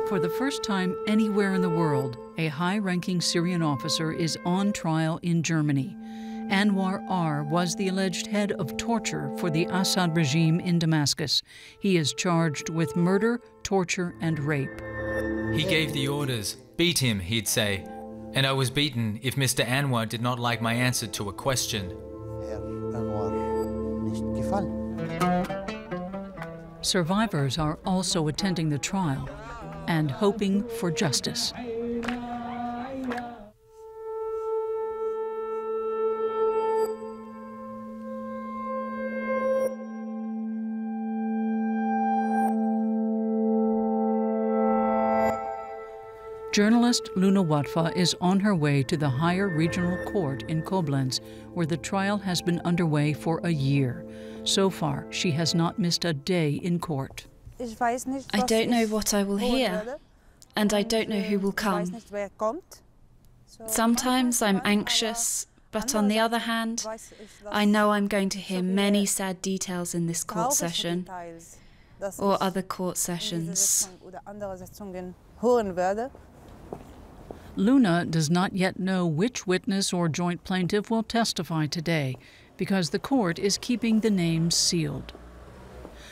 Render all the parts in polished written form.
For the first time anywhere in the world, a high-ranking Syrian officer is on trial in Germany. Anwar R was the alleged head of torture for the Assad regime in Damascus. He is charged with murder, torture, and rape. He gave the orders. Beat him, he'd say. And I was beaten if Mr. Anwar did not like my answer to a question. Survivors are also attending the trial and hoping for justice. Journalist Luna Watfa is on her way to the Higher Regional Court in Koblenz, where the trial has been underway for a year. So far, she has not missed a day in court. I don't know what I will hear, and I don't know who will come. Sometimes I'm anxious, but on the other hand, I know I'm going to hear many sad details in this court session, or other court sessions. Luna does not yet know which witness or joint plaintiff will testify today, because the court is keeping the names sealed.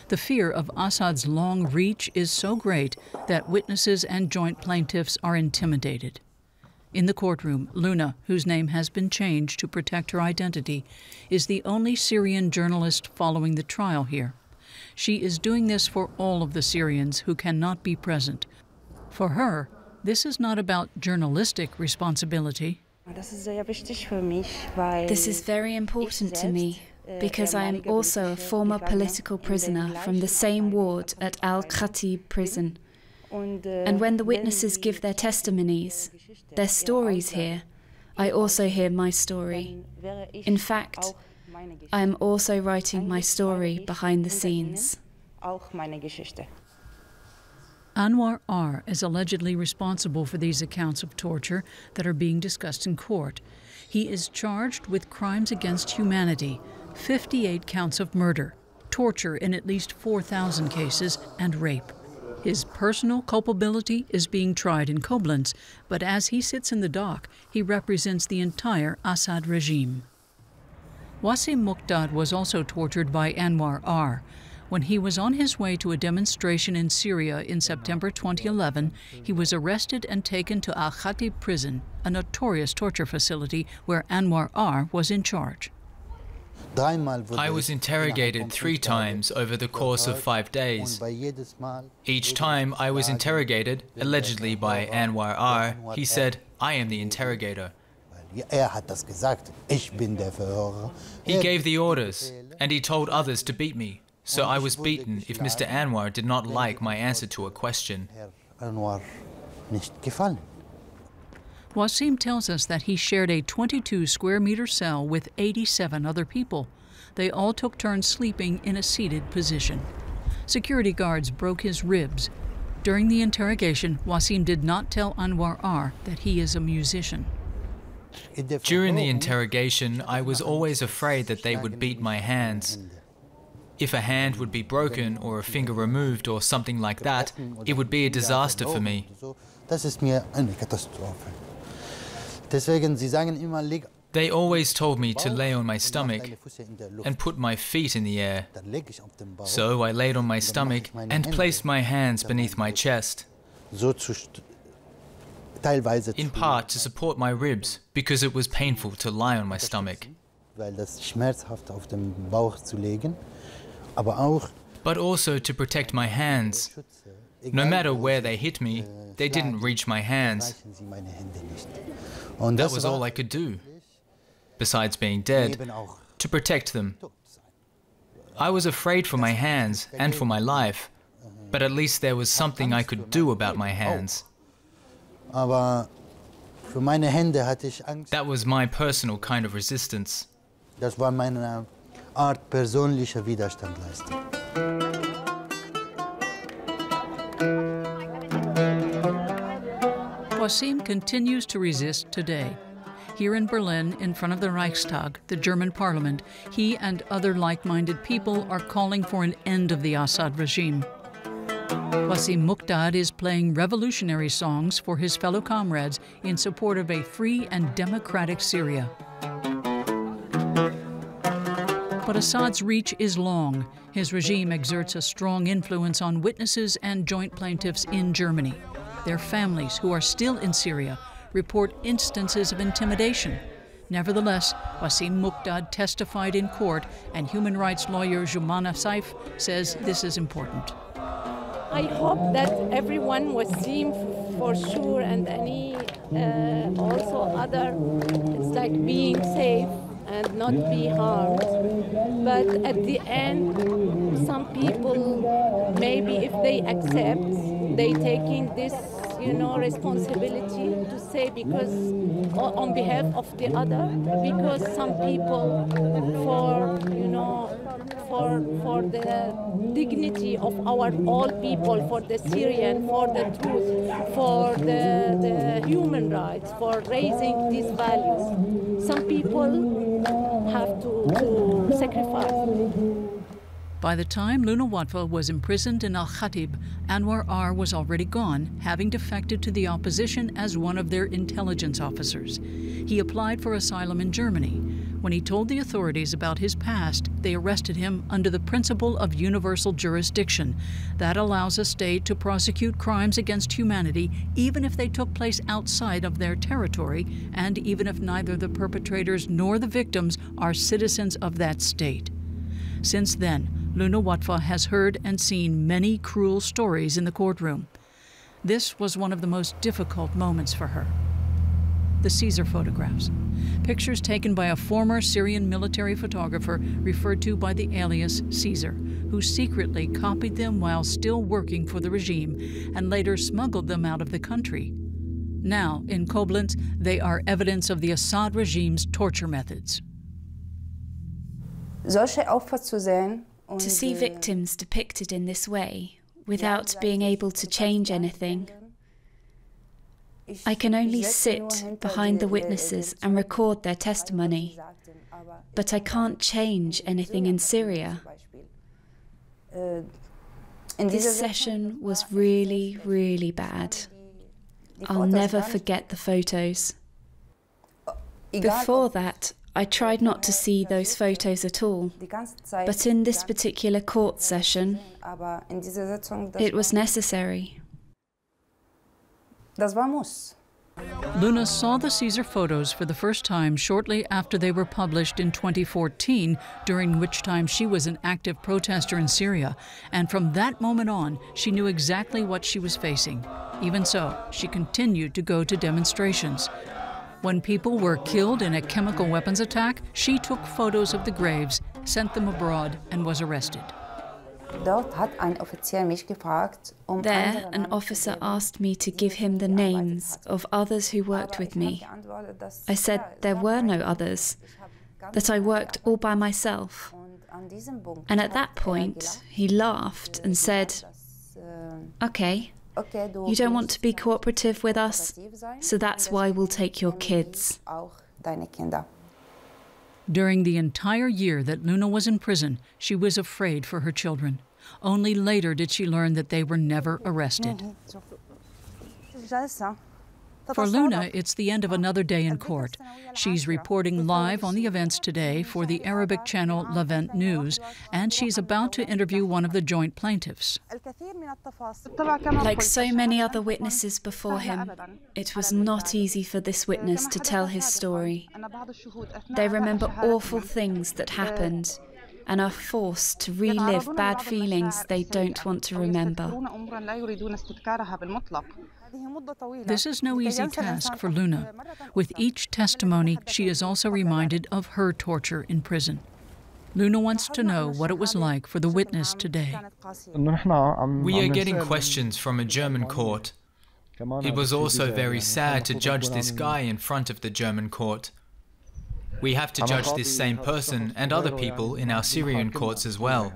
The fear of Assad's long reach is so great that witnesses and joint plaintiffs are intimidated. In the courtroom, Luna, whose name has been changed to protect her identity, is the only Syrian journalist following the trial here. She is doing this for all of the Syrians who cannot be present. For her, this is not about journalistic responsibility. This is very important to me, because I am also a former political prisoner from the same ward at Al-Khatib prison. And when the witnesses give their testimonies, their stories here, I also hear my story. In fact, I am also writing my story behind the scenes. Anwar R is allegedly responsible for these accounts of torture that are being discussed in court. He is charged with crimes against humanity, 58 counts of murder, torture in at least 4,000 cases, and rape. His personal culpability is being tried in Koblenz, but as he sits in the dock, he represents the entire Assad regime. Wassim Mukdad was also tortured by Anwar R. When he was on his way to a demonstration in Syria in September 2011, he was arrested and taken to Al-Khatib prison, a notorious torture facility where Anwar R was in charge. I was interrogated 3 times over the course of 5 days. Each time I was interrogated, allegedly by Anwar R, he said, "I am the interrogator." He gave the orders, and he told others to beat me. So I was beaten if Mr. Anwar did not like my answer to a question. Wassim tells us that he shared a 22-square-meter cell with 87 other people. They all took turns sleeping in a seated position. Security guards broke his ribs. During the interrogation, Wassim did not tell Anwar R that he is a musician. During the interrogation, I was always afraid that they would beat my hands. If a hand would be broken or a finger removed or something like that, it would be a disaster for me. They always told me to lay on my stomach and put my feet in the air. So I laid on my stomach and placed my hands beneath my chest, in part to support my ribs, because it was painful to lie on my stomach. But also to protect my hands. No matter where they hit me, they didn't reach my hands. That was all I could do, besides being dead, to protect them. I was afraid for my hands and for my life, but at least there was something I could do about my hands. That was my personal kind of resistance. Art persönlicher Widerstand leisten. Wassim continues to resist today. Here in Berlin, in front of the Reichstag, the German parliament, he and other like-minded people are calling for an end of the Assad regime. Wassim Wassim Mukdad is playing revolutionary songs for his fellow comrades in support of a free and democratic Syria. But Assad's reach is long. His regime exerts a strong influence on witnesses and joint plaintiffs in Germany. Their families, who are still in Syria, report instances of intimidation. Nevertheless, Wassim Mukdad testified in court, and human rights lawyer Jumana Saif says this is important. I hope that everyone was seen for sure, and any also other, it's like being safe and not be harmed. But at the end, some people, maybe if they accept, they taking this, responsibility to say, because on behalf of the other, because some people for the dignity of our all people, for the Syrian, for the truth, for the human rights, for raising these values. Some people have to sacrifice. By the time Luna Watfa was imprisoned in Al-Khatib, Anwar R was already gone, having defected to the opposition as one of their intelligence officers. He applied for asylum in Germany. When he told the authorities about his past, they arrested him under the principle of universal jurisdiction. That allows a state to prosecute crimes against humanity even if they took place outside of their territory, and even if neither the perpetrators nor the victims are citizens of that state. Since then, Luna Watfa has heard and seen many cruel stories in the courtroom. This was one of the most difficult moments for her. The Caesar photographs, pictures taken by a former Syrian military photographer referred to by the alias Caesar, who secretly copied them while still working for the regime and later smuggled them out of the country. Now, in Koblenz, they are evidence of the Assad regime's torture methods. To see victims depicted in this way, without being able to change anything, I can only sit behind the witnesses and record their testimony, but I can't change anything in Syria. This session was really, really bad. I'll never forget the photos. Before that, I tried not to see those photos at all, but in this particular court session, it was necessary. Luna saw the Caesar photos for the first time shortly after they were published in 2014, during which time she was an active protester in Syria, and from that moment on, she knew exactly what she was facing. Even so, she continued to go to demonstrations. When people were killed in a chemical weapons attack, she took photos of the graves, sent them abroad, and was arrested. There, an officer asked me to give him the names of others who worked with me. I said there were no others, that I worked all by myself. And at that point, he laughed and said, "Okay, you don't want to be cooperative with us, so that's why we'll take your kids." During the entire year that Luna was in prison, she was afraid for her children. Only later did she learn that they were never arrested. For Luna, it's the end of another day in court. She's reporting live on the events today for the Arabic channel Levant News, and she's about to interview one of the joint plaintiffs. Like so many other witnesses before him, it was not easy for this witness to tell his story. They remember awful things that happened and are forced to relive bad feelings they don't want to remember. This is no easy task for Luna. With each testimony, she is also reminded of her torture in prison. Luna wants to know what it was like for the witness today. We are getting questions from a German court. It was also very sad to judge this guy in front of the German court. We have to judge this same person and other people in our Syrian courts as well.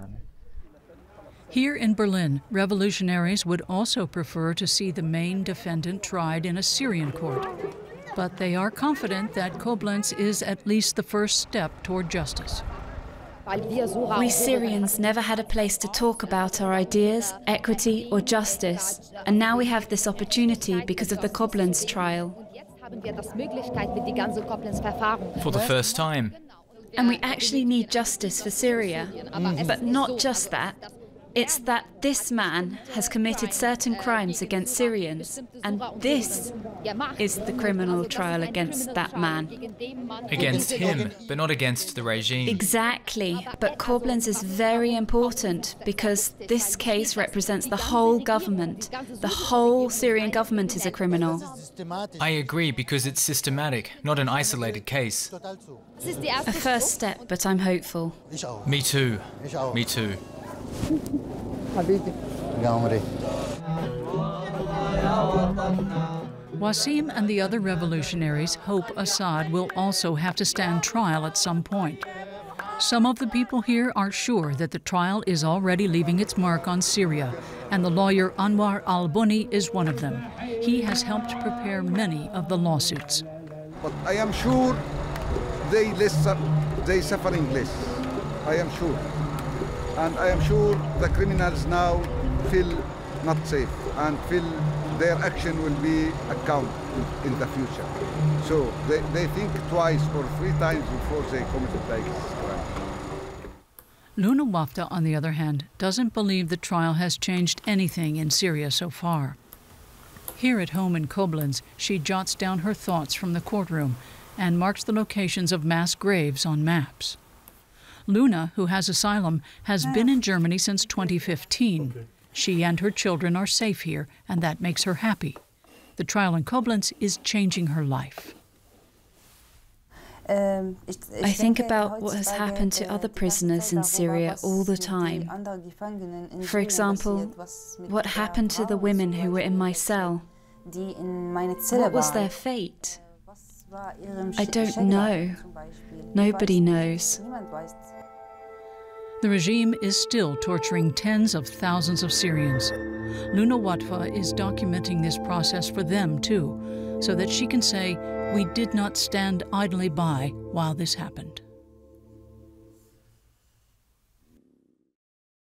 Here in Berlin, revolutionaries would also prefer to see the main defendant tried in a Syrian court. But they are confident that Koblenz is at least the first step toward justice. We Syrians never had a place to talk about our ideas, equity or justice, and now we have this opportunity because of the Koblenz trial. For the first time. And we actually need justice for Syria. But not just that. It's that this man has committed certain crimes against Syrians, and this is the criminal trial against that man. Against him, but not against the regime. Exactly, but Koblenz is very important because this case represents the whole government. The whole Syrian government is a criminal. I agree, because it's systematic, not an isolated case. A first step, but I'm hopeful. Me too. Me too. Wassim and the other revolutionaries hope Assad will also have to stand trial at some point. Some of the people here are sure that the trial is already leaving its mark on Syria, and the lawyer Anwar R is one of them. He has helped prepare many of the lawsuits. But I am sure they suffering less. I am sure. And I am sure the criminals now feel not safe and feel their action will be accounted in the future. So they think twice or 3 times before they commit this crime. Luna Watfa, on the other hand, doesn't believe the trial has changed anything in Syria so far. Here at home in Koblenz, she jots down her thoughts from the courtroom and marks the locations of mass graves on maps. Luna, who has asylum, has been in Germany since 2015. She and her children are safe here, and that makes her happy. The trial in Koblenz is changing her life. I think about what has happened to other prisoners in Syria all the time. For example, what happened to the women who were in my cell? What was their fate? I don't know. Nobody knows. The regime is still torturing tens of thousands of Syrians. Luna Watfa is documenting this process for them too, so that she can say, "We did not stand idly by while this happened."